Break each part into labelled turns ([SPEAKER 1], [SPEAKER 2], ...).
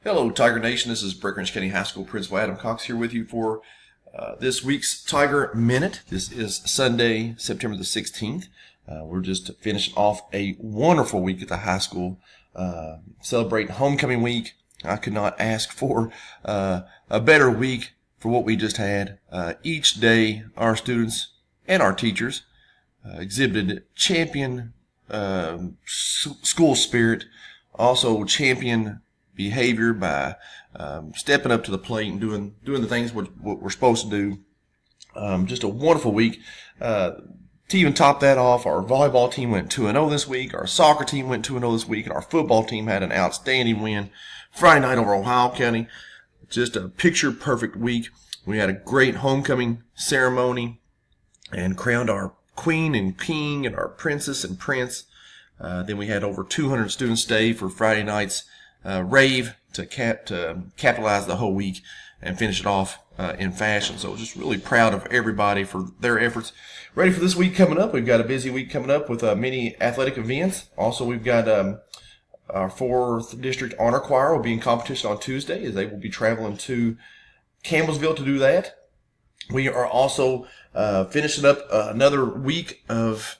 [SPEAKER 1] Hello, Tiger Nation. This is Breckenridge County High School Principal Adam Cox here with you for this week's Tiger Minute. This is Sunday, September the 16th. We're just finishing off a wonderful week at the high school, celebrating homecoming week. I could not ask for a better week for what we just had. Each day, our students and our teachers exhibited champion school spirit, also champion behavior by stepping up to the plate and doing the things what we're supposed to do. Just a wonderful week. To even top that off, our volleyball team went 2-0 this week. Our soccer team went 2-0 this week, and our football team had an outstanding win Friday night over Ohio County. Just a picture-perfect week. We had a great homecoming ceremony and crowned our queen and king and our princess and prince. Then we had over 200 students stay for Friday night's rave to capitalize the whole week and finish it off in fashion. So just really proud of everybody for their efforts. Ready for this week coming up. We've got a busy week coming up with many athletic events. Also, we've got our 4th District Honor Choir will be in competition on Tuesday as they will be traveling to Campbellsville to do that. We are also finishing up another week of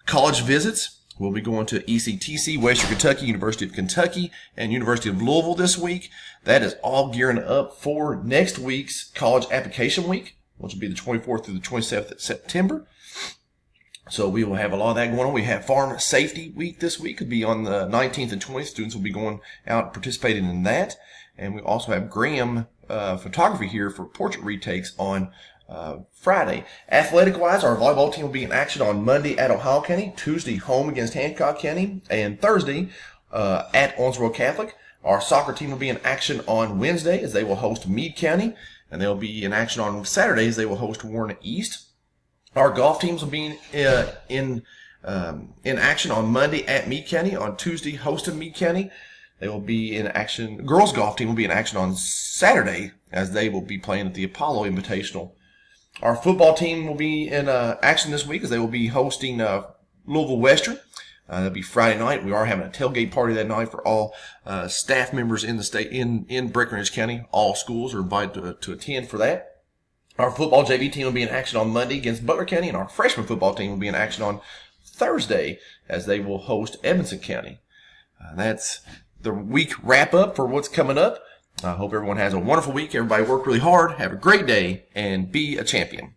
[SPEAKER 1] college visits. We'll be going to ECTC, Western Kentucky, University of Kentucky, and University of Louisville this week. That is all gearing up for next week's college application week, which will be the 24th through the 27th of September. So we will have a lot of that going on. We have Farm Safety Week this week. It'll be on the 19th and 20th. Students will be going out participating in that. And we also have Graham Photography here for portrait retakes on Friday. Athletic-wise, our volleyball team will be in action on Monday at Ohio County, Tuesday home against Hancock County, and Thursday at Owensboro Catholic. Our soccer team will be in action on Wednesday as they will host Meade County, and they'll be in action on Saturday as they will host Warren East. Our golf teams will be in action on Monday at Meade County, on Tuesday hosting Meade County. They will be in action. Girls golf team will be in action on Saturday as they will be playing at the Apollo Invitational. Our football team will be in action this week as they will be hosting Louisville Western. That'll be Friday night. We are having a tailgate party that night for all staff members in the state in Breckenridge County. All schools are invited to attend for that. Our football JV team will be in action on Monday against Butler County, and our freshman football team will be in action on Thursday as they will host Edmonson County. That's the week wrap up for what's coming up. I hope everyone has a wonderful week. Everybody work really hard. Have a great day and be a champion.